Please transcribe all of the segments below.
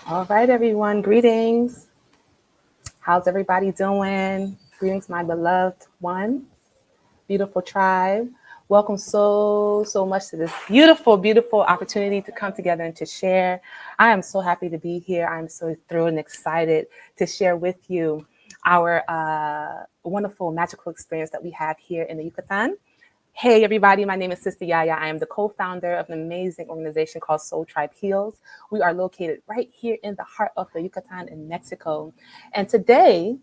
All right, everyone. Greetings. How's everybody doing? Greetings, my beloved one, beautiful tribe. Welcome so much to this beautiful opportunity to come together and to share. I am so happy to be here. I'm so thrilled and excited to share with you our wonderful magical experience that we have here in the Yucatan. Hey, everybody, my name is Sistah Yaya. I am the co-founder of an amazing organization called Soul Tribe Heals. We are located right here in the heart of the Yucatan in Mexico. And today,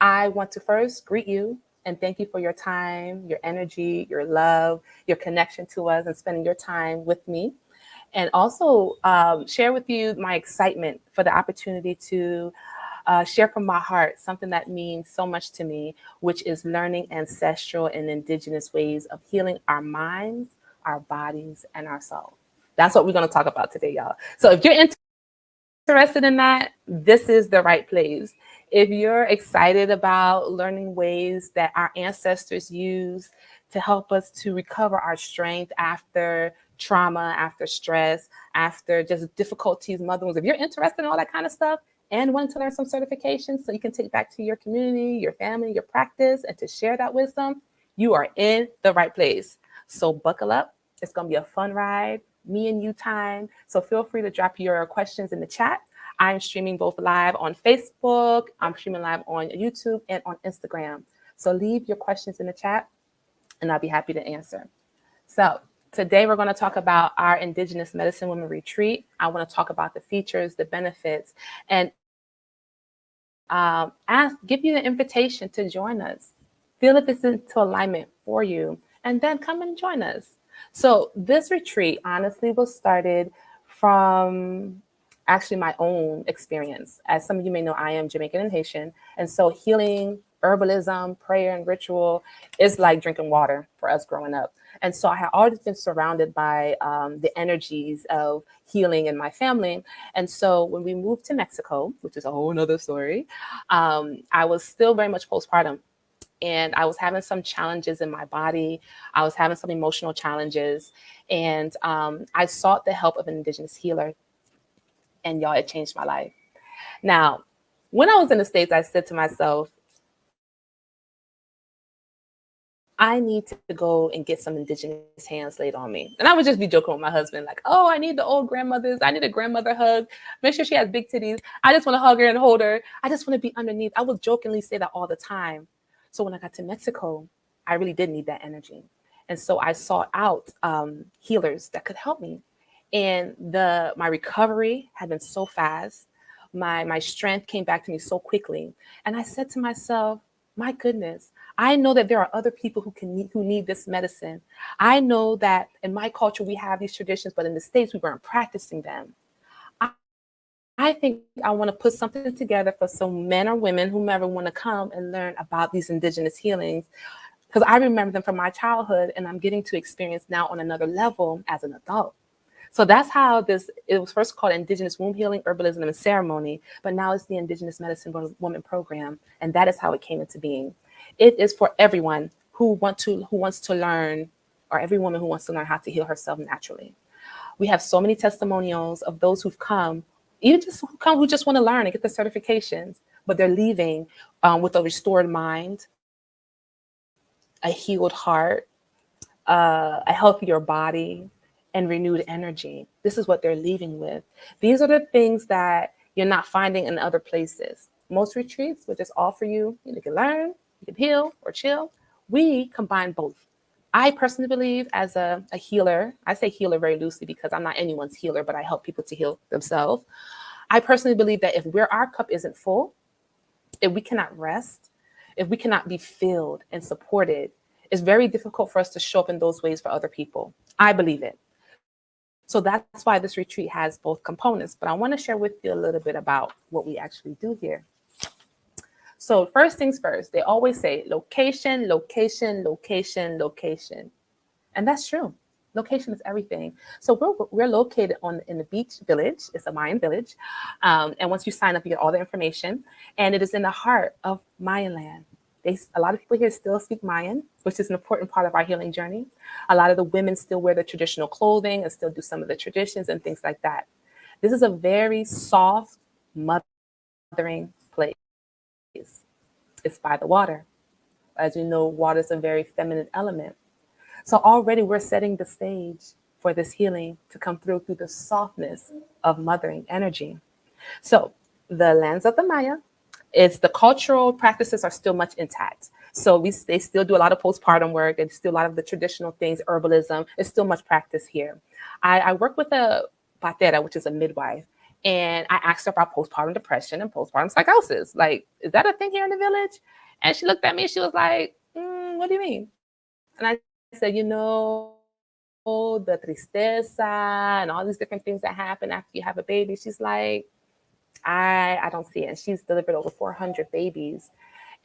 I want to first greet you and thank you for your time, your energy, your love, your connection to us, and spending your time with me. And also share with you my excitement for the opportunity to share from my heart something that means so much to me, which is learning ancestral and indigenous ways of healing our minds, our bodies, and our soul. That's what we're going to talk about today, y'all. So if you're interested in that, this is the right place. If you're excited about learning ways that our ancestors use to help us to recover our strength after trauma, after stress, after just difficulties, mother wounds, if you're interested in all that kind of stuff, and wanting to learn some certifications so you can take back to your community, your family, your practice, and to share that wisdom, you are in the right place. So buckle up. It's going to be a fun ride, me and you time. So feel free to drop your questions in the chat. I'm streaming both live on Facebook, I'm streaming live on YouTube and on Instagram. So leave your questions in the chat and I'll be happy to answer. So today we're going to talk about our Indigenous Medicine Women Retreat. I want to talk about the features, the benefits, and give you the invitation to join us. Feel if it's into alignment for you, and then come and join us. So this retreat honestly was started from actually my own experience. As some of you may know, I am Jamaican and Haitian, and so healing, herbalism, prayer, and ritual is like drinking water for us growing up. And so I had always been surrounded by the energies of healing in my family. And so when we moved to Mexico, which is a whole nother story, I was still very much postpartum. And I was having some challenges in my body. I was having some emotional challenges. And I sought the help of an Indigenous healer. And y'all, it changed my life. Now, when I was in the States, I said to myself, I need to go and get some Indigenous hands laid on me. And I would just be joking with my husband, like, oh, I need the old grandmothers. I need a grandmother hug. Make sure she has big titties. I just want to hug her and hold her. I just want to be underneath. I would jokingly say that all the time. So when I got to Mexico, I really did need that energy. And so I sought out healers that could help me. And my recovery had been so fast. My strength came back to me so quickly. And I said to myself, my goodness, I know that there are other people who need this medicine. I know that in my culture, we have these traditions, but in the States, we weren't practicing them. I think I want to put something together for some men or women, whomever want to come and learn about these Indigenous healings, because I remember them from my childhood and I'm getting to experience now on another level as an adult. So that's how it was first called Indigenous Womb Healing, Herbalism, and Ceremony, but now it's the Indigenous Medicine Woman Program, and that is how it came into being. It is for everyone who wants to learn, or every woman who wants to learn how to heal herself naturally. We have so many testimonials of those who've come, who just want to learn and get the certifications, but they're leaving with a restored mind, a healed heart, a healthier body, and renewed energy. This is what they're leaving with. These are the things that you're not finding in other places. Most retreats will just offer you can learn, you can heal or chill. We combine both. I personally believe as a healer, I say healer very loosely because I'm not anyone's healer, but I help people to heal themselves. I personally believe that if our cup isn't full, if we cannot rest, if we cannot be filled and supported, it's very difficult for us to show up in those ways for other people. I believe it. So that's why this retreat has both components. But I want to share with you a little bit about what we actually do here. So first things first, they always say location, location, location, location. And that's true. Location is everything. So we're located in the beach village. It's a Mayan village. And once you sign up, you get all the information. And it is in the heart of Mayan land. A lot of people here still speak Mayan, which is an important part of our healing journey. A lot of the women still wear the traditional clothing and still do some of the traditions and things like that. This is a very soft, mothering place. It's by the water. As you know, water is a very feminine element. So already we're setting the stage for this healing to come through the softness of mothering energy. So the lands of the Maya is the cultural practices are still much intact. So they still do a lot of postpartum work and still a lot of the traditional things, herbalism is still much practice here. I work with a patera, which is a midwife, and I asked her about postpartum depression and postpartum psychosis. Like, is that a thing here in the village? And she looked at me, she was like, what do you mean? And I said, the tristeza and all these different things that happen after you have a baby. She's like, I don't see it. And she's delivered over 400 babies.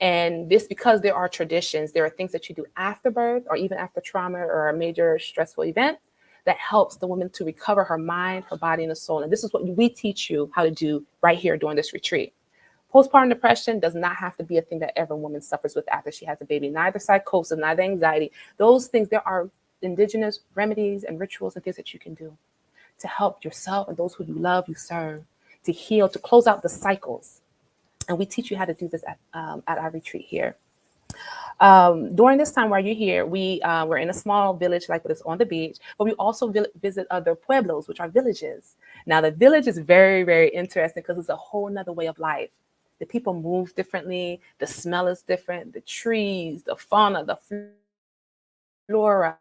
And this, because there are traditions, there are things that you do after birth or even after trauma or a major stressful event that helps the woman to recover her mind, her body, and the soul. And this is what we teach you how to do right here during this retreat. Postpartum depression does not have to be a thing that every woman suffers with after she has a baby. Neither psychosis, neither anxiety. Those things, there are indigenous remedies and rituals and things that you can do to help yourself and those who you love, you serve, to heal, to close out the cycles. And we teach you how to do this at our retreat here. During this time while you're here, we're in a small village like this on the beach, but we also visit other pueblos, which are villages. Now, the village is very, very interesting because it's a whole nother way of life. The people move differently. The smell is different. The trees, the fauna, the flora.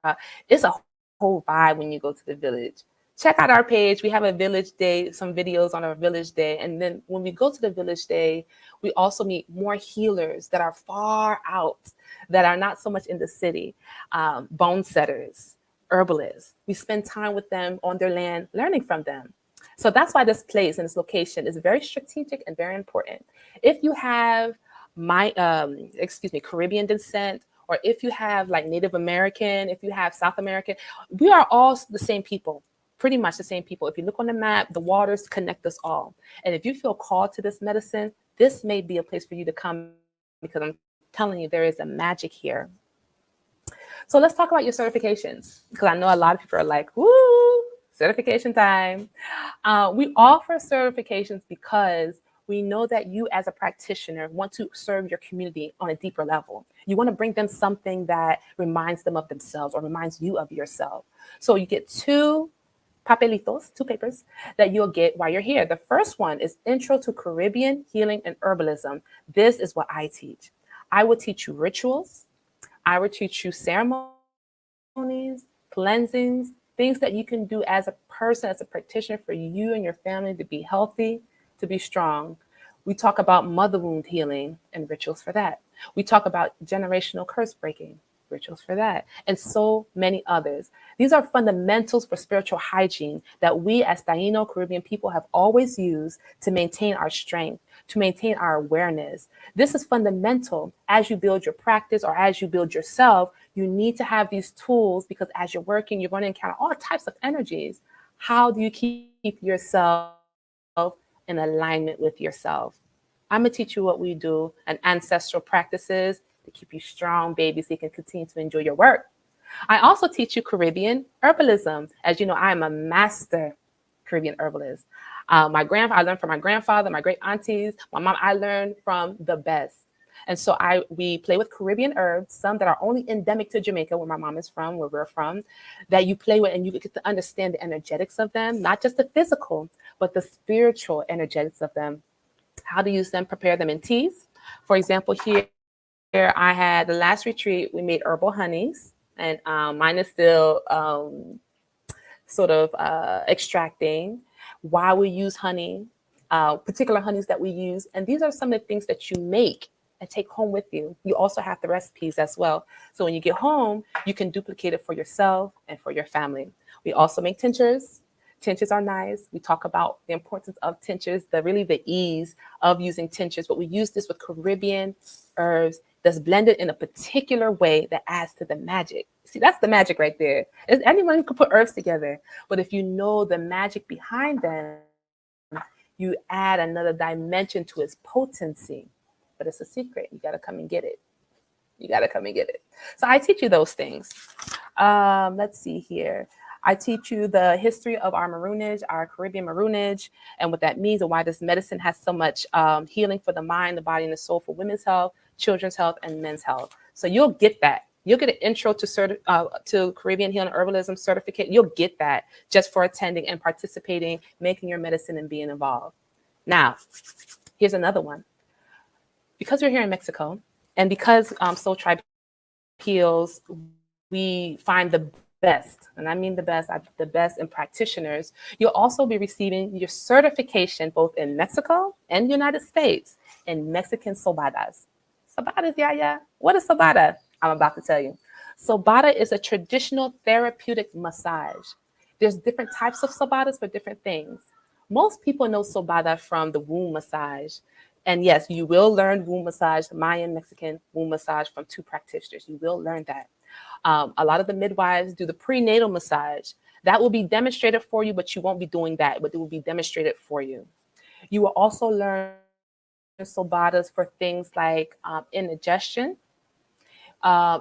It's a whole vibe when you go to the village. Check out our page. We have a village day, some videos on our village day. And then when we go to the village day, we also meet more healers that are far out, that are not so much in the city, bone setters, herbalists. We spend time with them on their land, learning from them. So that's why this place and this location is very strategic and very important. If you have Caribbean descent, or if you have like Native American, if you have South American, we are all the same people, pretty much the same people. If you look on the map, the waters connect us all. And if you feel called to this medicine, this may be a place for you to come, because I'm telling you, there is a magic here. So let's talk about your certifications, because I know a lot of people are like, woo, certification time. We offer certifications because we know that you as a practitioner want to serve your community on a deeper level. You want to bring them something that reminds them of themselves or reminds you of yourself. So you get two papers that you'll get while you're here. The first one is Intro to Caribbean Healing and Herbalism. This is what I teach. I will teach you rituals. I will teach you ceremonies, cleansings, things that you can do as a person, as a practitioner, for you and your family to be healthy, to be strong. We talk about mother wound healing and rituals for that. We talk about generational curse breaking, rituals for that, and so many others. These are fundamentals for spiritual hygiene that we as Taino Caribbean people have always used to maintain our strength, to maintain our awareness. This is fundamental as you build your practice or as you build yourself. You need to have these tools, because as you're working, you're going to encounter all types of energies. How do you keep yourself in alignment with yourself? I'm going to teach you what we do and ancestral practices to keep you strong, baby, so you can continue to enjoy your work. I also teach you Caribbean herbalism. As you know, I am a master Caribbean herbalist. I learned from my grandfather, my great aunties, my mom. I learned from the best. And so we play with Caribbean herbs, some that are only endemic to Jamaica, where my mom is from, where we're from, that you play with and you get to understand the energetics of them, not just the physical, but the spiritual energetics of them. How to use them, prepare them in teas. For example, here I had the last retreat, we made herbal honeys, and mine is still sort of extracting. Why we use honey, particular honeys that we use. And these are some of the things that you make and take home with you. You also have the recipes as well. So when you get home, you can duplicate it for yourself and for your family. We also make tinctures. Tinctures are nice. We talk about the importance of tinctures, the ease of using tinctures, but we use this with Caribbean herbs that's blended in a particular way that adds to the magic. See, that's the magic right there. Anyone could put herbs together, but if you know the magic behind them, you add another dimension to its potency. But it's a secret. You got to come and get it. You got to come and get it. So I teach you those things. Let's see here. I teach you the history of our maroonage, our Caribbean maroonage, and what that means and why this medicine has so much healing for the mind, the body, and the soul for women's health, children's health, and men's health. So you'll get that. You'll get an intro to Caribbean healing herbalism certificate. You'll get that just for attending and participating, making your medicine and being involved. Now, here's another one. Because we're here in Mexico, and because Soul Tribe Heals, we find the best, and I mean the best in practitioners. You'll also be receiving your certification both in Mexico and the United States in Mexican Sobadas. Sobadas, Yaya. What is Sobada? I'm about to tell you. Sobada is a traditional therapeutic massage. There's different types of Sobadas for different things. Most people know Sobada from the womb massage. And yes, you will learn womb massage, Mayan Mexican womb massage from 2 practitioners. You will learn that. A lot of the midwives do the prenatal massage. That will be demonstrated for you, but you won't be doing that, but it will be demonstrated for you. You will also learn Sobadas for things like indigestion,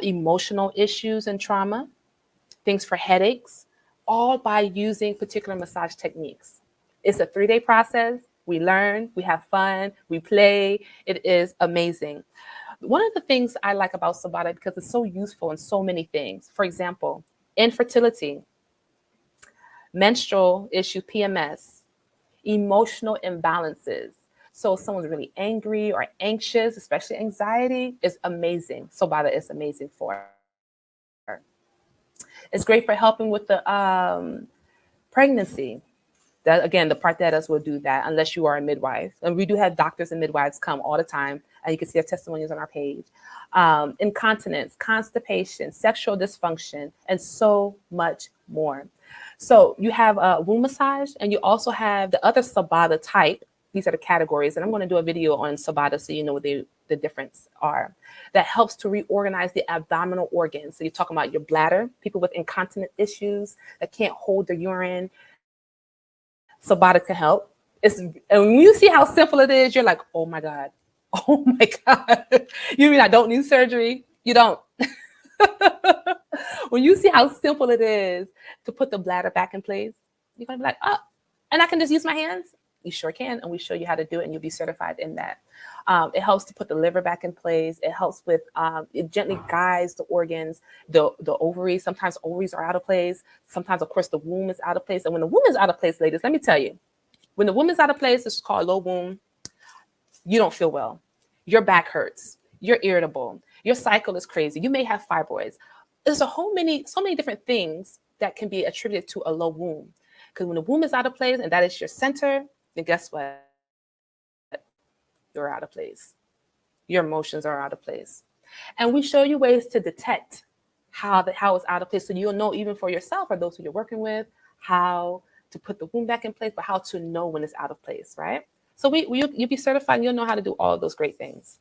emotional issues and trauma, things for headaches, all by using particular massage techniques. It's a 3-day process. We learn, we have fun, we play. It is amazing. One of the things I like about Sobada, because it's so useful in so many things. For example, infertility, menstrual issue, PMS, emotional imbalances. So if someone's really angry or anxious, especially anxiety, is amazing. Sobada is amazing for. It's great for helping with the pregnancy. That, again, the Parteras will do that unless you are a midwife. And we do have doctors and midwives come all the time. And you can see our testimonials on our page. Incontinence, constipation, sexual dysfunction, and so much more. So you have a womb massage, and you also have the other Sobada type. These are the categories. And I'm going to do a video on Sobada so you know what the difference are. That helps to reorganize the abdominal organs. So you're talking about your bladder, people with incontinent issues that can't hold their urine. Sobada can help. And when you see how simple it is, you're like, oh my God. Oh my God. You mean I don't need surgery? You don't. When you see how simple it is to put the bladder back in place, you're going to be like, oh, and I can just use my hands? You sure can. And we show you how to do it, and you'll be certified in that. It helps to put the liver back in place. It helps with, it gently guides the organs, the ovaries. Sometimes ovaries are out of place. Sometimes, of course, the womb is out of place. And when the womb is out of place, ladies, let me tell you, when the womb is out of place, this is called low womb, you don't feel well. Your back hurts. You're irritable. Your cycle is crazy. You may have fibroids. There's so many different things that can be attributed to a low womb. Because when the womb is out of place and that is your center, then guess what? You're out of place. Your emotions are out of place. And we show you ways to detect how it's out of place. So you'll know even for yourself or those who you're working with, how to put the womb back in place, but how to know when it's out of place, right? So you'll be certified and you'll know how to do all of those great things.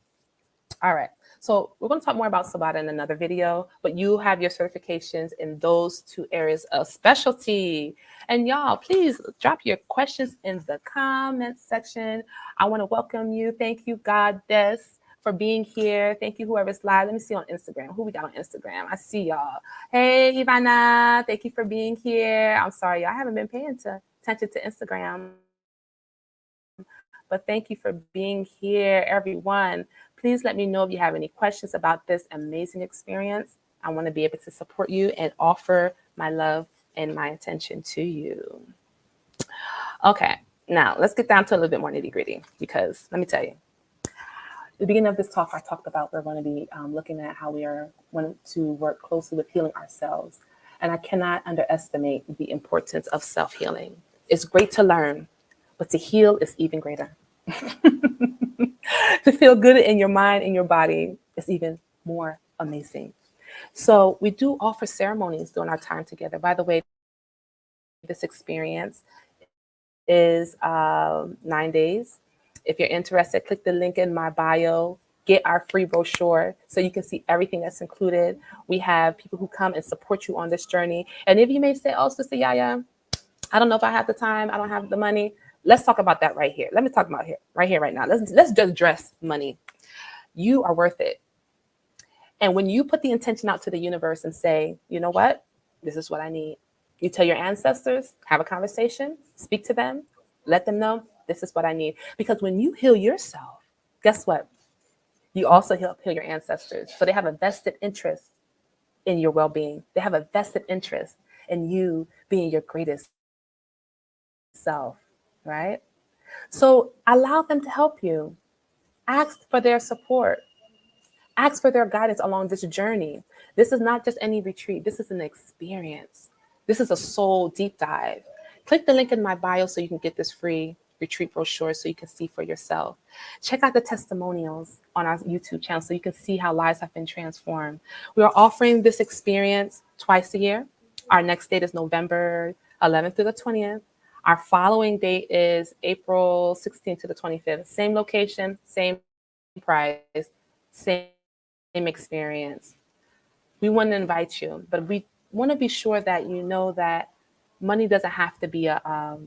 All right. So we're going to talk more about Sobada in another video, but you have your certifications in those 2 areas of specialty. And y'all, please drop your questions in the comment section. I want to welcome you. Thank you, Goddess, for being here. Thank you, whoever's live. Let me see on Instagram. Who we got on Instagram? I see y'all. Hey, Ivana. Thank you for being here. I'm sorry, y'all. I haven't been paying attention to Instagram. But thank you for being here, everyone. Please let me know if you have any questions about this amazing experience. I want to be able to support you and offer my love and my attention to you. Okay, now let's get down to a little bit more nitty gritty, because let me tell you, at the beginning of this talk, I talked about we're going to be looking at how we are wanting to work closely with healing ourselves. And I cannot underestimate the importance of self-healing. It's great to learn, but to heal is even greater. To feel good in your mind and your body is even more amazing. So we do offer ceremonies during our time together. By the way, this experience is 9 days. If you're interested, click the link in my bio, get our free brochure so you can see everything that's included. We have people who come and support you on this journey. And if you may say, oh, Sistah Yaya, I don't know if I have the time, I don't have the money. Let's talk about that right here. Let me talk about right here, right now. Let's just address money. You are worth it. And when you put the intention out to the universe and say, you know what? This is what I need. You tell your ancestors, have a conversation, speak to them, let them know this is what I need. Because when you heal yourself, guess what? You also help heal your ancestors. So they have a vested interest in your well being, they have a vested interest in you being your greatest self, right? So allow them to help you. Ask for their support. Ask for their guidance along this journey. This is not just any retreat, this is an experience. This is a soul deep dive. Click the link in my bio so you can get this free retreat brochure so you can see for yourself. Check out the testimonials on our YouTube channel so you can see how lives have been transformed. We are offering this experience twice a year. Our next date is November 11th through the 20th. Our following date is April 16th to the 25th. Same location, same price, same experience. We want to invite you, but we want to be sure that you know that money doesn't have to be a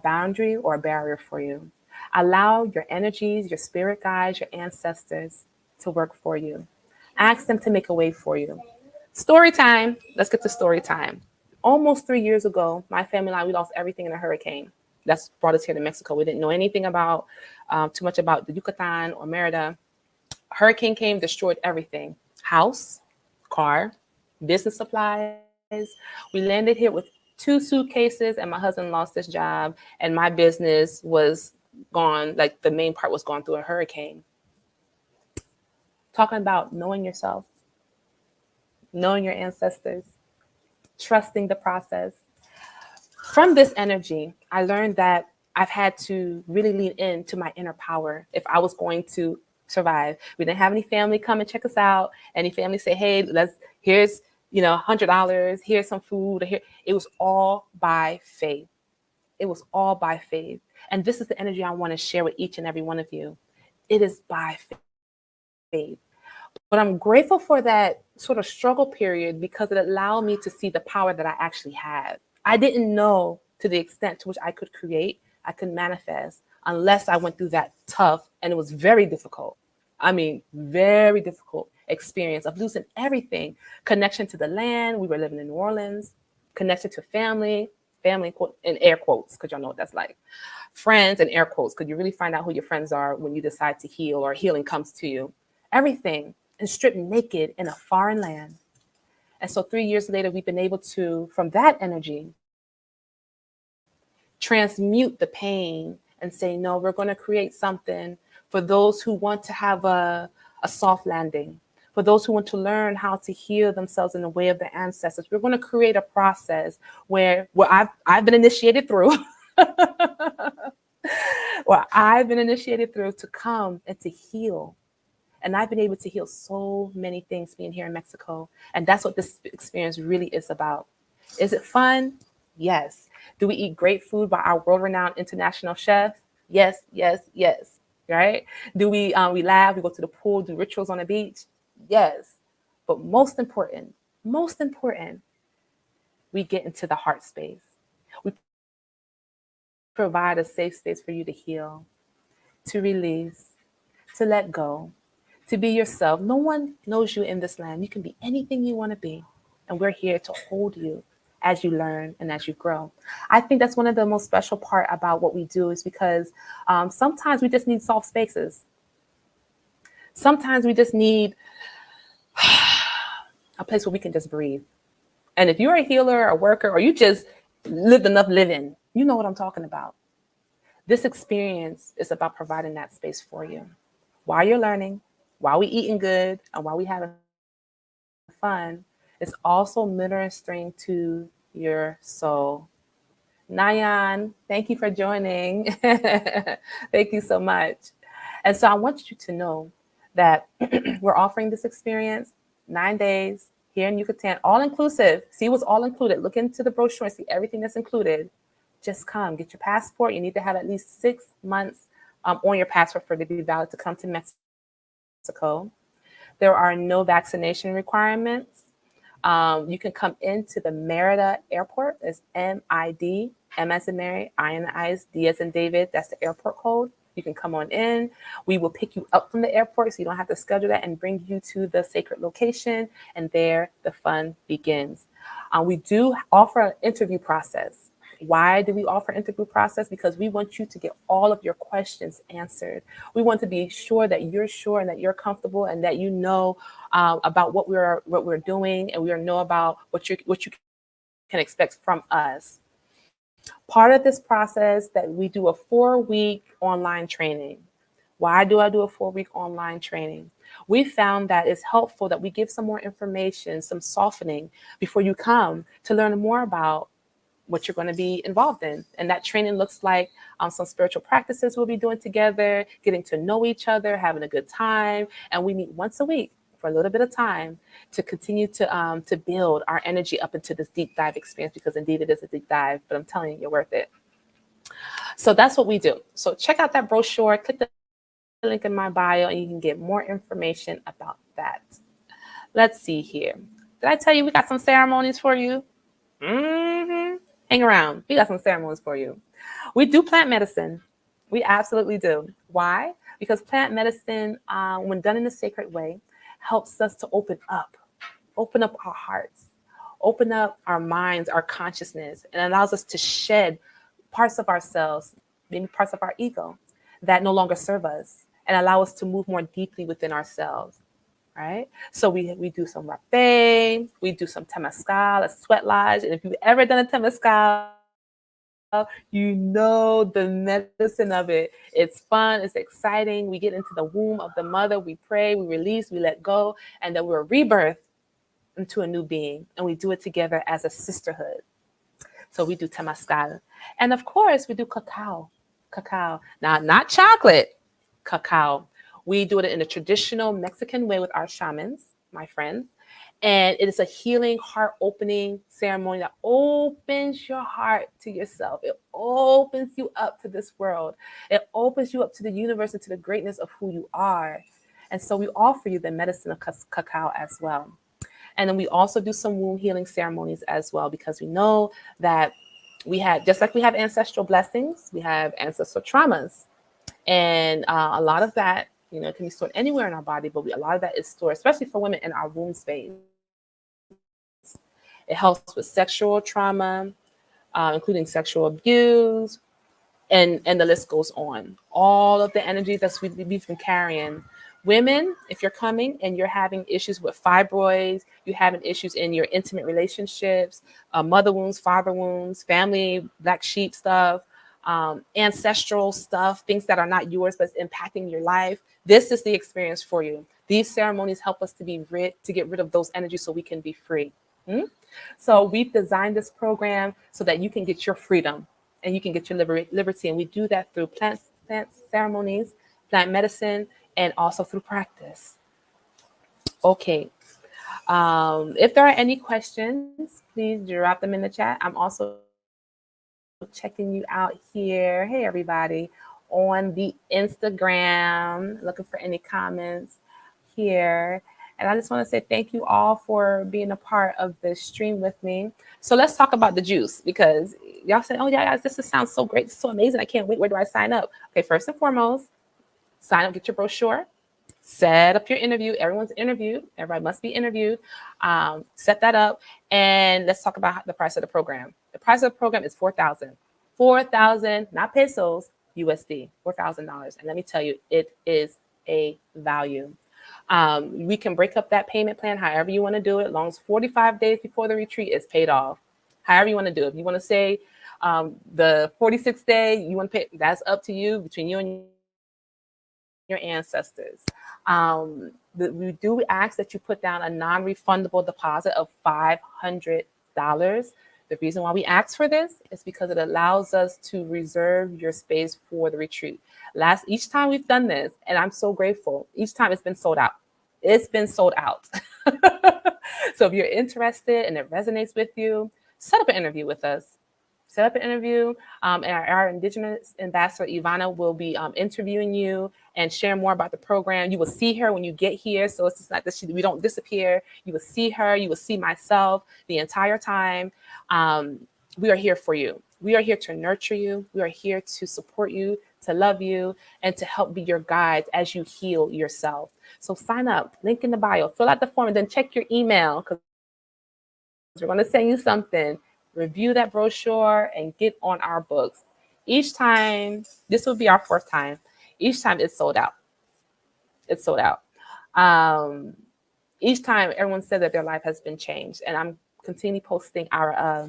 boundary or a barrier for you. Allow your energies, your spirit guides, your ancestors to work for you. Ask them to make a way for you. Story time. Let's get to story time. Almost 3 years ago, my family and I, we lost everything in a hurricane. That's brought us here to Mexico. We didn't know anything about too much about the Yucatan or Merida. Hurricane came, destroyed everything. House, car, business supplies. We landed here with 2 suitcases, and my husband lost his job, and my business was gone. Like the main part was gone through a hurricane. Talking about knowing yourself, knowing your ancestors, trusting the process. From this energy, I learned that I've had to really lean into my inner power if I was going to survive. We didn't have any family come and check us out. Any family say, hey, here's, $100, here's some food. Here. It was all by faith. It was all by faith. And this is the energy I want to share with each and every one of you. It is by faith. But I'm grateful for that sort of struggle period because it allowed me to see the power that I actually have. I didn't know to the extent to which I could create, I could manifest, unless I went through that tough, and it was very difficult. I mean, very difficult experience of losing everything. Connection to the land. We were living in New Orleans. Connection to family in air quotes, because y'all know what that's like. Friends in air quotes, because you really find out who your friends are when you decide to heal or healing comes to you. Everything. And stripped naked in a foreign land. And so 3 years later, we've been able to, from that energy, transmute the pain and say, no, we're going to create something for those who want to have a soft landing, for those who want to learn how to heal themselves in the way of their ancestors. We're going to create a process where I've been initiated through, to come and to heal. And I've been able to heal so many things being here in Mexico. And that's what this experience really is about. Is it fun? Yes. Do we eat great food by our world-renowned international chef? Yes, yes, yes. Right? Do we laugh, we go to the pool, do rituals on the beach? Yes. But most important, we get into the heart space. We provide a safe space for you to heal, to release, to let go, to be yourself. No one knows you in this land. You can be anything you want to be. And we're here to hold you as you learn and as you grow. I think that's one of the most special part about what we do is because sometimes we just need soft spaces. Sometimes we just need a place where we can just breathe. And if you're a healer, a worker, or you just lived enough living, you know what I'm talking about. This experience is about providing that space for you. While you're learning, while we eating good, and while we having fun, it's also ministering to your soul. Nayan, thank you for joining. Thank you so much. And so I want you to know that we're offering this experience 9 days here in Yucatan, all inclusive. See what's all included. Look into the brochure and see everything that's included. Just come, get your passport. You need to have at least 6 months on your passport for it to be valid to come to Mexico. There are no vaccination requirements. You can come into the Merida airport. It's MID, M as in Mary, I in eyes, D as in David. That's the airport code. You can come on in. We will pick you up from the airport so you don't have to schedule that and bring you to the sacred location. And there the fun begins. We do offer an interview process. Why do we offer interview process? Because we want you to get all of your questions answered. We want to be sure that you're sure and that you're comfortable and that you know about what we're doing, and we know about what you can expect from us. Part of this process that we do a 4-week online training. Why do I do a 4-week online training? We found that it's helpful that we give some more information, some softening before you come to learn more about what you're going to be involved in. And that training looks like some spiritual practices we'll be doing together, getting to know each other, having a good time. And we meet once a week for a little bit of time to continue to build our energy up into this deep dive experience, because indeed it is a deep dive, but I'm telling you, you're worth it. So that's what we do. So check out that brochure, click the link in my bio, and you can get more information about that. Let's see here. Did I tell you we got some ceremonies for you? Hang around. We got some ceremonies for you. We do plant medicine. We absolutely do. Why? Because plant medicine, when done in a sacred way, helps us to open up our hearts, open up our minds, our consciousness, and allows us to shed parts of ourselves, maybe parts of our ego that no longer serve us, and allow us to move more deeply within ourselves. Right? So we do some rapé, we do some temazcal, a sweat lodge. And if you've ever done a temazcal, you know the medicine of it. It's fun, it's exciting. We get into the womb of the mother, we pray, we release, we let go, and then we're rebirthed into a new being. And we do it together as a sisterhood. So we do temazcal. And of course, we do cacao. Now, not chocolate, cacao. We do it in a traditional Mexican way with our shamans, my friends. And it is a healing, heart-opening ceremony that opens your heart to yourself. It opens you up to this world. It opens you up to the universe and to the greatness of who you are. And so we offer you the medicine of cacao as well. And then we also do some wound healing ceremonies as well, because we know that we have, just like we have ancestral blessings, we have ancestral traumas. And a lot of that, it can be stored anywhere in our body, but a lot of that is stored, especially for women, in our womb space. It helps with sexual trauma, including sexual abuse, and the list goes on. All of the energy that we've been carrying. Women, if you're coming and you're having issues with fibroids, you're having issues in your intimate relationships, mother wounds, father wounds, family, black sheep stuff, ancestral stuff, things that are not yours but impacting your life, this is the experience for you. These ceremonies help us to get rid of those energies so we can be free. So we've designed this program so that you can get your freedom and you can get your liberty. And we do that through plant ceremonies, plant medicine, and also through practice. Okay. If there are any questions, please drop them in the chat. I'm also checking you out here. Hey, everybody, on the Instagram, looking for any comments here. And I just want to say thank you all for being a part of this stream with me. So let's talk about the juice, because y'all say, oh, yeah, guys, this sounds so great. It's so amazing. I can't wait. Where do I sign up? Okay, first and foremost, sign up, get your brochure, set up your interview. Everyone's interviewed. Everybody must be interviewed. Set that up. And let's talk about the price of the program. The price of the program is $4,000, not pesos, USD, $4,000. And let me tell you, it is a value. We can break up that payment plan however you want to do it, as long as 45 days before the retreat is paid off. However you want to do it. If you want to say the 46th day, you want to pay, that's up to you, between you and your ancestors. We do ask that you put down a non-refundable deposit of $500. The reason why we ask for this is because it allows us to reserve your space for the retreat. Each time we've done this, and I'm so grateful, each time it's been sold out. It's been sold out. So if you're interested and it resonates with you, set up an interview with us. Set up an interview, and our Indigenous ambassador, Ivana, will be interviewing you and share more about the program. You will see her when you get here, so it's just not that we don't disappear. You will see her, you will see myself the entire time. We are here for you. We are here to nurture you. We are here to support you, to love you, and to help be your guides as you heal yourself. So sign up, link in the bio, fill out the form, and then check your email, because We're going to send you something. Review that brochure and get on our books. Each time, this will be our fourth time. Each time it's sold out. It's sold out. Um, each time everyone said that their life has been changed. And I'm continually posting our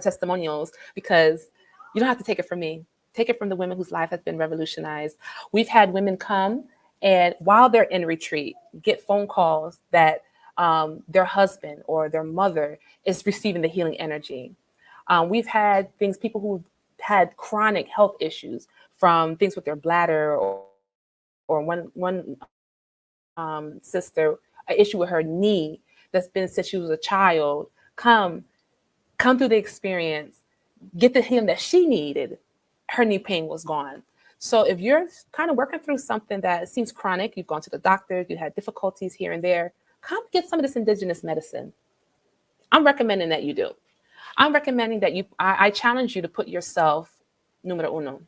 testimonials because you don't have to take it from me. Take it from the women whose life has been revolutionized. We've had women come and while they're in retreat, get phone calls that their husband or their mother is receiving the healing energy. We've had people who had chronic health issues from things with their bladder or one sister, an issue with her knee that's been since she was a child, come through the experience, get the healing that she needed. Her knee pain was gone. So if you're kind of working through something that seems chronic, you've gone to the doctor, you had difficulties here and there, come get some of this indigenous medicine. I'm recommending that you do. I'm recommending that I challenge you to put yourself numero uno.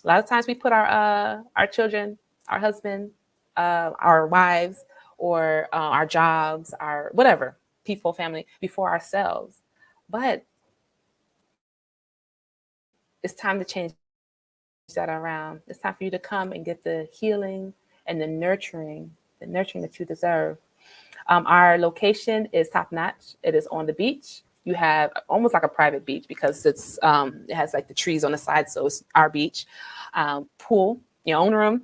A lot of times we put our children, our husband, our wives, or our jobs, our whatever, people, family, before ourselves. But it's time to change that around. It's time for you to come and get the healing and the nurturing that you deserve. Our location is top notch. It is on the beach. You have almost like a private beach because it has like the trees on the side, so it's our beach. Pool, your own room,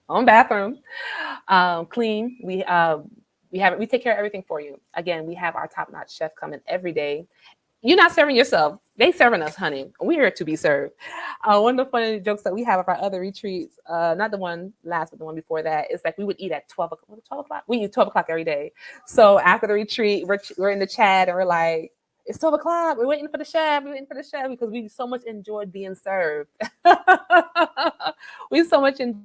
own bathroom, clean. We take care of everything for you. Again, we have our top notch chef coming every day. You're not serving yourself. They serving us, honey. We're here to be served. One of the funny jokes that we have of our other retreats, not the one last, but the one before that, is like we would eat at 12 o'clock. 12 o'clock? We eat 12 o'clock every day. So after the retreat, we're in the chat and we're like, it's 12 o'clock. We're waiting for the chef. We're waiting for the chef because we so much enjoyed being served. We so much enjoy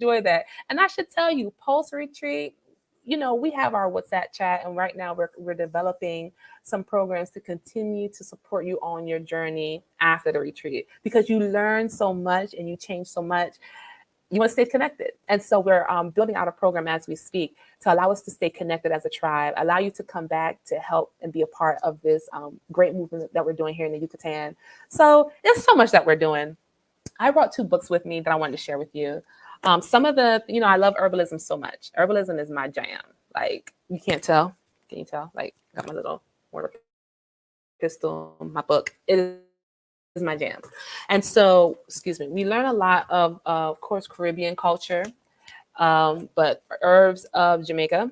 that. And I should tell you, post retreat, we have our WhatsApp chat, and right now we're developing some programs to continue to support you on your journey after the retreat because you learn so much and you change so much. You want to stay connected. And so we're building out a program as we speak to allow us to stay connected as a tribe, allow you to come back to help and be a part of this great movement that we're doing here in the Yucatan. So there's so much that we're doing. I brought 2 books with me that I wanted to share with you. Some of the, I love herbalism so much. Herbalism is my jam. Like, you can't tell. Can you tell? Like, got my little water pistol, my book. It is my jam. And so, excuse me, we learn a lot of course, Caribbean culture, but herbs of Jamaica.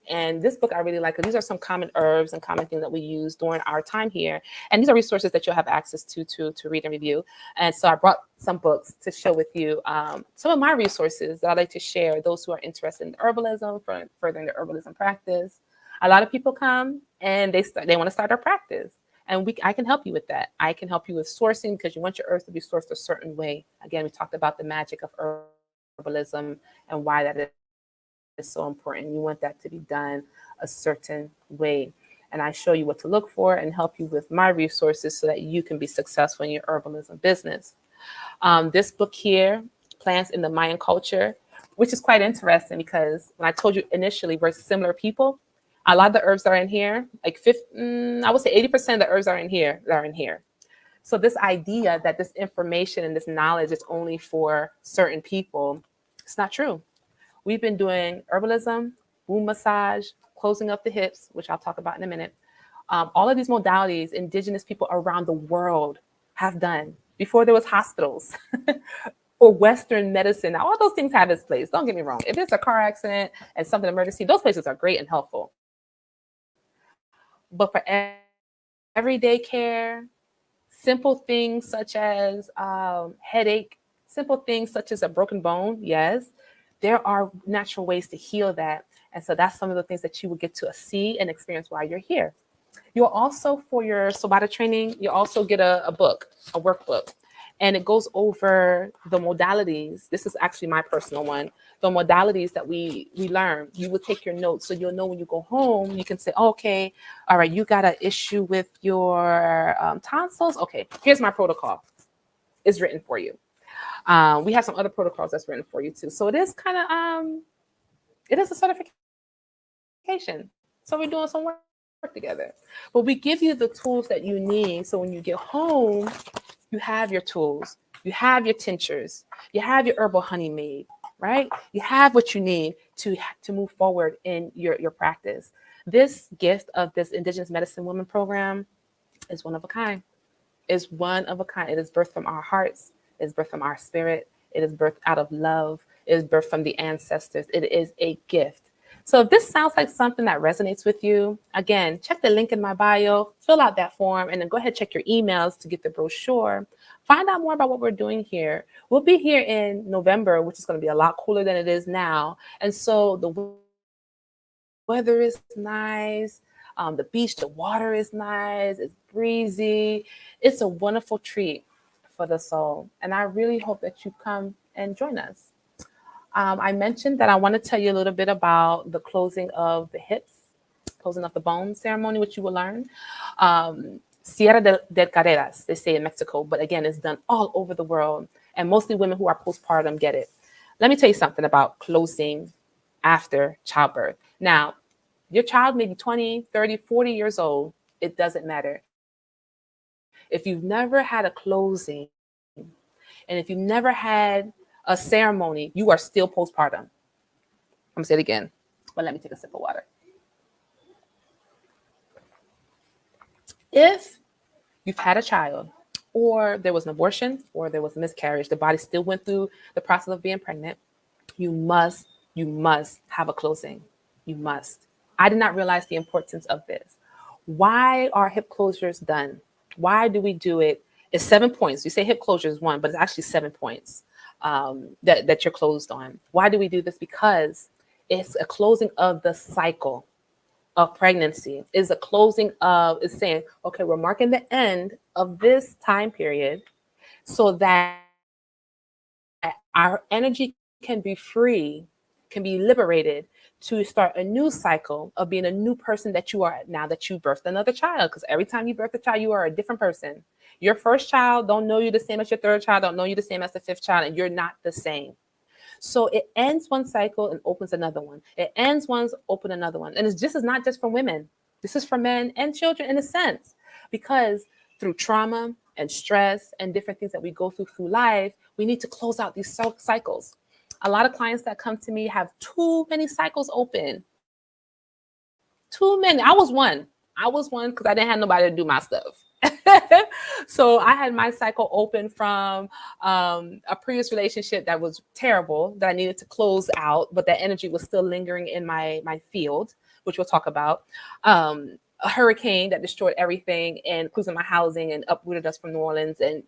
And this book I really like because these are some common herbs and common things that we use during our time here. And these are resources that you'll have access to read and review. And so I brought some books to share with you some of my resources that I like to share, those who are interested in herbalism, for furthering the herbalism practice. A lot of people come and they want to start their practice. And I can help you with that. I can help you with sourcing because you want your herbs to be sourced a certain way. Again, we talked about the magic of herbalism and why that is so important. You want that to be done a certain way. And I show you what to look for and help you with my resources so that you can be successful in your herbalism business. This book here, Plants in the Mayan Culture, which is quite interesting because when I told you initially we're similar people, a lot of the herbs that are in here, like I would say 80% of the herbs are in here. So this idea that this information and this knowledge is only for certain people, it's not true. We've been doing herbalism, womb massage, closing up the hips, which I'll talk about in a minute. All of these modalities, indigenous people around the world have done before there was hospitals or Western medicine. Now, all those things have its place. Don't get me wrong. If it's a car accident and something emergency, those places are great and helpful. But for everyday care, simple things such as headache, simple things such as a broken bone, yes, there are natural ways to heal that. And so that's some of the things that you will get to see and experience while you're here. You'll also, for your Sobada training, you'll also get a book, a workbook. And it goes over the modalities. This is actually my personal one. The modalities that we learn. You will take your notes so you'll know when you go home, you can say, okay, all right, you got an issue with your tonsils. Okay, here's my protocol. It's written for you. We have some other protocols that's written for you too. So it is kind of, it is a certification. So we're doing some work together. But we give you the tools that you need. So when you get home, you have your tools, you have your tinctures, you have your herbal honey made, right? You have what you need to move forward in your practice. This gift of this Indigenous Medicine Women program is one of a kind. Is one of a kind. It is birthed from our hearts. It is birthed from our spirit. It is birthed out of love. It is birthed from the ancestors. It is a gift. So if this sounds like something that resonates with you, again, check the link in my bio, fill out that form, and then go ahead and check your emails to get the brochure. Find out more about what we're doing here. We'll be here in November, which is going to be a lot cooler than it is now. And so the weather is nice. The beach, the water is nice. It's breezy. It's a wonderful treat for the soul. And I really hope that you come and join us. I mentioned that I want to tell you a little bit about the closing of the hips, closing of the bone ceremony, which you will learn. Sierra del Carreras, they say in Mexico, but again, it's done all over the world. And mostly women who are postpartum get it. Let me tell you something about closing after childbirth. Now, your child may be 20, 30, 40 years old. It doesn't matter. If you've never had a closing, and if you've never had a ceremony, you are still postpartum. I'm going to say it again, but let me take a sip of water. If you've had a child, or there was an abortion, or there was a miscarriage, the body still went through the process of being pregnant, you must have a closing. You must. I did not realize the importance of this. Why are hip closures done? Why do we do it? It's 7 points. You say hip closure is 1, but it's actually 7 points that you're closed on. Why do we do this? Because it's a closing of the cycle of pregnancy. Is a closing of, is saying, okay, we're marking the end of this time period so that our energy can be free, can be liberated to start a new cycle of being a new person that you are now that you birthed another child. Because every time you birth a child, you are a different person. Your first child don't know you the same as your third child, don't know you the same as the fifth child, and you're not the same. So it ends one cycle and opens another one. It ends one, open another one. And this is not just for women. This is for men and children in a sense, because through trauma and stress and different things that we go through life, we need to close out these cycles. A lot of clients that come to me have too many cycles open. Too many. I was one because I didn't have nobody to do my stuff. So I had my cycle open from a previous relationship that was terrible, that I needed to close out, but that energy was still lingering in my field, which we'll talk about. A hurricane that destroyed everything, and including my housing, and uprooted us from New Orleans and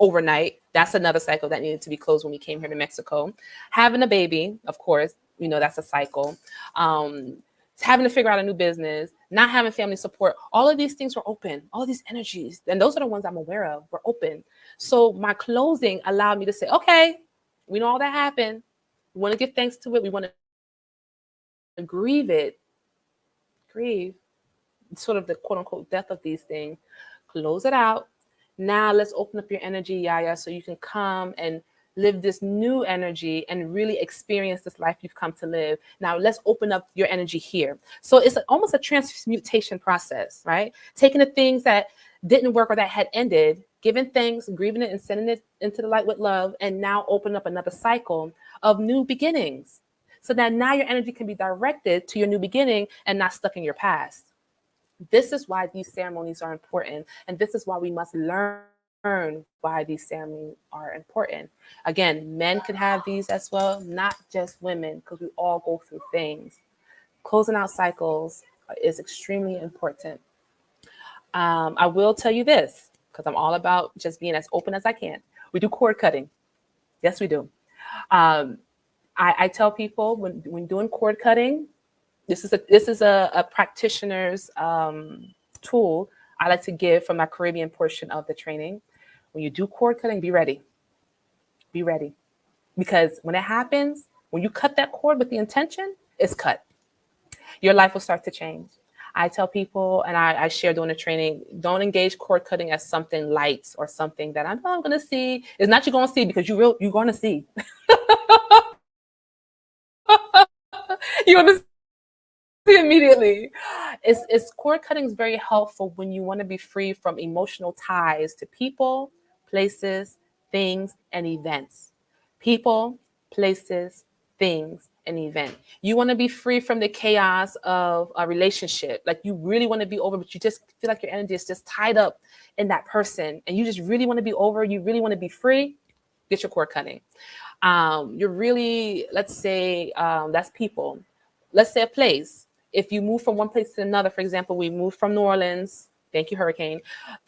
overnight. That's another cycle that needed to be closed when we came here to Mexico. Having a baby, of course, that's a cycle. Having to figure out a new business, not having family support, all of these things were open. All of these energies, and those are the ones I'm aware of, were open. So my closing allowed me to say, okay, we know all that happened. We want to give thanks to it. We want to grieve it. Grieve sort of the quote unquote death of these things. Close it out. Now let's open up your energy, Yaya, so you can come and live this new energy and really experience this life you've come to live. Now let's open up your energy here. So it's almost a transmutation process, right? Taking the things that didn't work or that had ended, giving thanks, grieving it, and sending it into the light with love, and now open up another cycle of new beginnings. So that now your energy can be directed to your new beginning and not stuck in your past. This is why these ceremonies are important. And this is why we must learn why these ceremonies are important. Again, men could have these as well, not just women, because we all go through things. Closing out cycles is extremely important. I will tell you this, because I'm all about just being as open as I can. We do cord cutting. Yes, we do. I tell people when doing cord cutting, this is a practitioner's tool I like to give from my Caribbean portion of the training. When you do cord cutting, be ready. Be ready. Because when it happens, when you cut that cord with the intention, it's cut. Your life will start to change. I tell people, and I share during the training, don't engage cord cutting as something light or something that I'm going to see. It's not you're going to see, because you're going to see. You're going to see immediately. It's cord cutting is very helpful when you want to be free from emotional ties to people, places, things, and events. People, places, things, and event. You want to be free from the chaos of a relationship. Like you really want to be over, but you just feel like your energy is just tied up in that person, and you just really want to be over. You really want to be free. Get your cord cutting. You're really, let's say, that's people. Let's say a place. If you move from one place to another, for example, we moved from New Orleans, thank you, Hurricane,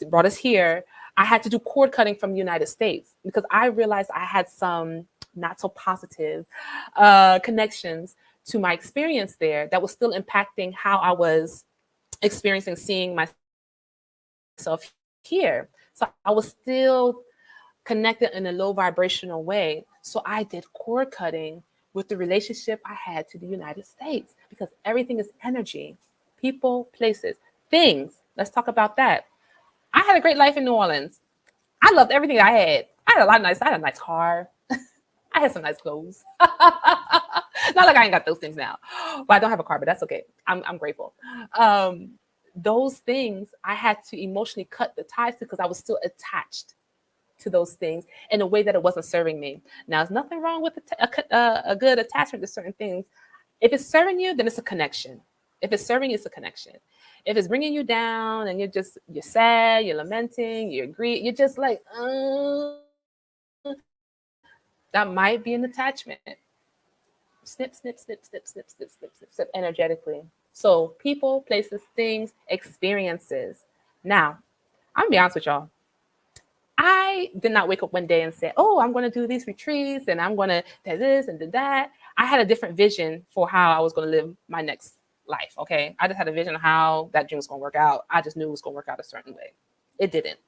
brought us here. I had to do cord cutting from the United States because I realized I had some not so positive connections to my experience there that was still impacting how I was experiencing seeing myself here. So I was still connected in a low vibrational way. So I did cord cutting with the relationship I had to the United States because everything is energy, people, places, things. Let's talk about that. I had a great life in New Orleans. I loved everything I had. I had a nice car. I had some nice clothes. Not like I ain't got those things now. But I don't have a car, but that's okay. I'm grateful. Um, those things I had to emotionally cut the ties to because I was still attached to those things in a way that it wasn't serving me. Now, there's nothing wrong with a good attachment to certain things. If it's serving you, then it's a connection. If it's serving you, it's a connection. If it's bringing you down and you're sad, you're lamenting, you agree, you're just like, that might be an attachment. Snip, snip, snip, snip, snip, snip, snip, snip, snip, energetically. So people, places, things, experiences. Now, I'm gonna be honest with y'all. I did not wake up one day and say, "Oh, I'm going to do these retreats and I'm going to do this and do that." I had a different vision for how I was going to live my next life. Okay, I just had a vision of how that dream was going to work out. I just knew it was going to work out a certain way. It didn't.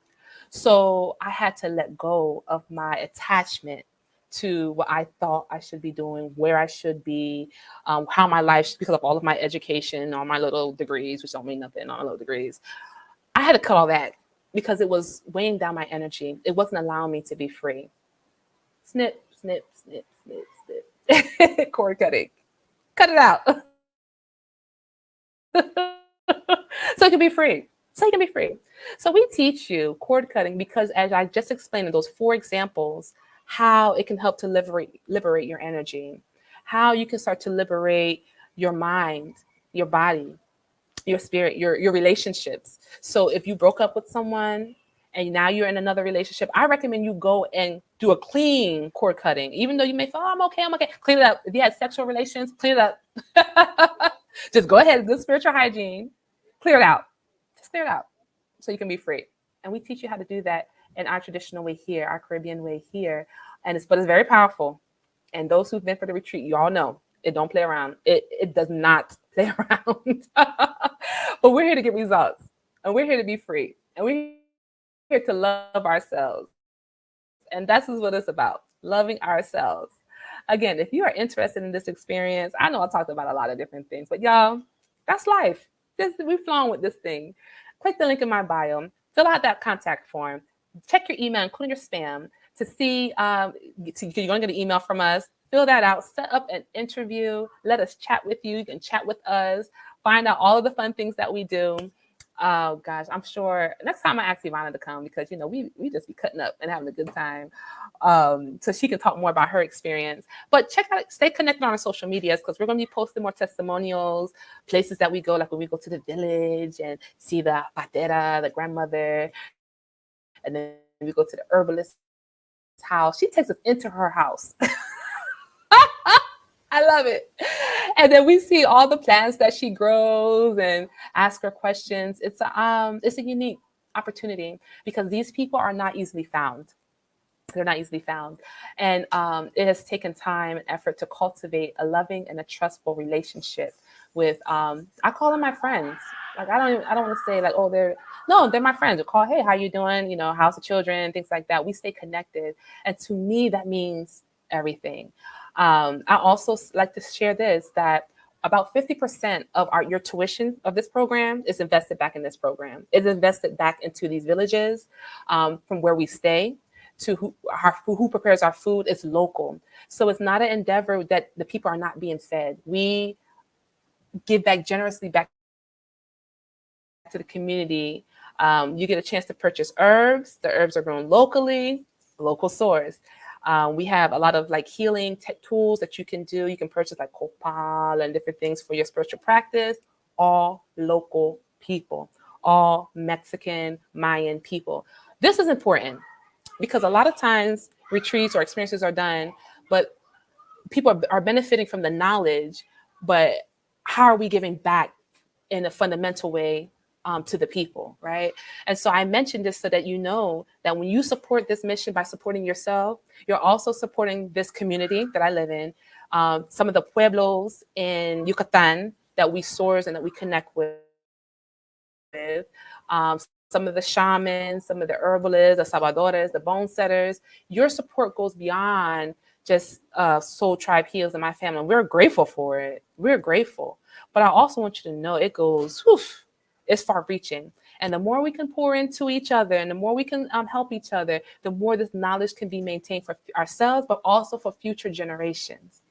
So I had to let go of my attachment to what I thought I should be doing, where I should be, how my life should, because of all of my education, all my little degrees, which don't mean nothing, all my little degrees. I had to cut all that because it was weighing down my energy. It wasn't allowing me to be free. Snip, snip, snip, snip, snip. Cord cutting. Cut it out. So it can be free. So you can be free. So we teach you cord cutting because, as I just explained in those 4 examples, how it can help to liberate your energy, how you can start to liberate your mind, your body, your spirit, your relationships. So if you broke up with someone and now you're in another relationship, I recommend you go and do a clean cord cutting. Even though you may feel, oh, I'm okay. Clean it up. If you had sexual relations, clean it up. Just go ahead, good spiritual hygiene. Clear it out. Just clear it out so you can be free. And we teach you how to do that in our traditional way here, our Caribbean way here. But it's very powerful. And those who've been for the retreat, you all know it don't play around. It does not play around. But we're here to get results. And we're here to be free. And we're here to love ourselves. And that's what it's about. Loving ourselves. Again, if you are interested in this experience, I know I talked about a lot of different things, but y'all, that's life. We've flown with this thing. Click the link in my bio, fill out that contact form, check your email, including your spam, to see you're going to get an email from us. Fill that out, set up an interview, let us chat with you. You can chat with us, find out all of the fun things that we do. Oh gosh, I'm sure next time I ask Ivana to come because we just be cutting up and having a good time. So she can talk more about her experience. But check out, stay connected on our social medias because we're going to be posting more testimonials, places that we go, like when we go to the village and see the patera, the grandmother, and then we go to the herbalist house. She takes us into her house. I love it. And then we see all the plants that she grows and ask her questions. It's a unique opportunity because these people are not easily found. They're not easily found. And it has taken time and effort to cultivate a loving and a trustful relationship with, I call them my friends. Like, I don't want to say like, oh, they're my friends. We call, hey, how you doing? How's the children? Things like that. We stay connected. And to me, that means everything. I also like to share this, that about 50% of your tuition of this program is invested back in this program. It's invested back into these villages from where we stay to who prepares our food is local. So it's not an endeavor that the people are not being fed. We give back generously back to the community. to the community. You get a chance to purchase herbs. The herbs are grown locally, local source. We have a lot of like healing tools that you can do. You can purchase like copal and different things for your spiritual practice. All local people, all Mexican, Mayan people. This is important because a lot of times retreats or experiences are done, but people are benefiting from the knowledge, but how are we giving back in a fundamental way to the people, right? And so I mentioned this so that you know that when you support this mission by supporting yourself, you're also supporting this community that I live in, some of the pueblos in Yucatan that we source and that we connect with, some of the shamans, some of the herbalists, the sabadores, the bone setters. Your support goes beyond just Soul Tribe Heals and my family. We're grateful for it. We're grateful. But I also want you to know it goes, whew, it's far reaching. And the more we can pour into each other and the more we can help each other, the more this knowledge can be maintained for ourselves, but also for future generations.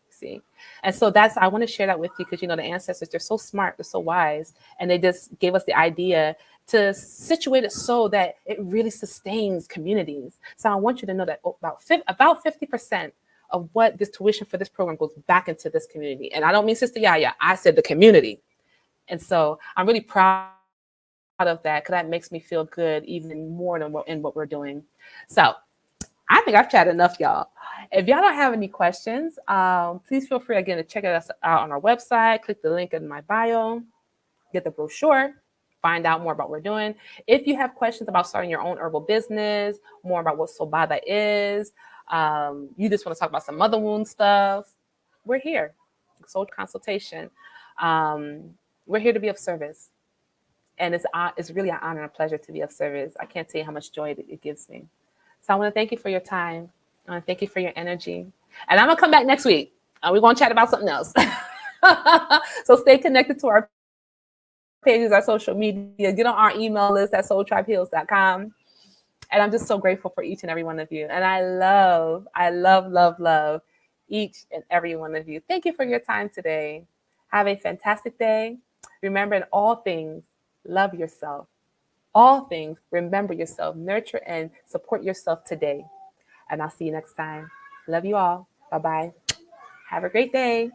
See? And so I want to share that with you because, the ancestors, they're so smart, they're so wise, and they just gave us the idea to situate it so that it really sustains communities. So I want you to know that about 50% of what this tuition for this program goes back into this community. And I don't mean Sistah Yaya, I said the community. And so I'm really proud of that because that makes me feel good even more than in what we're doing. So I think I've chatted enough, y'all. If y'all don't have any questions, please feel free again to check us out on our website. Click the link in my bio, get the brochure, find out more about what we're doing. If you have questions about starting your own herbal business, more about what Sobada is, you just want to talk about some mother wound stuff, we're here. Soul consultation. We're here to be of service. And it's really an honor and a pleasure to be of service. I can't tell you how much joy it gives me. So I want to thank you for your time. I want to thank you for your energy. And I'm going to come back next week. We're going to chat about something else. So stay connected to our pages, our social media. Get on our email list at soultribeheals.com. And I'm just so grateful for each and every one of you. And I love each and every one of you. Thank you for your time today. Have a fantastic day. Remember, in all things, love yourself. All things, remember yourself, nurture and support yourself today. And I'll see you next time. Love you all. Bye-bye. Have a great day.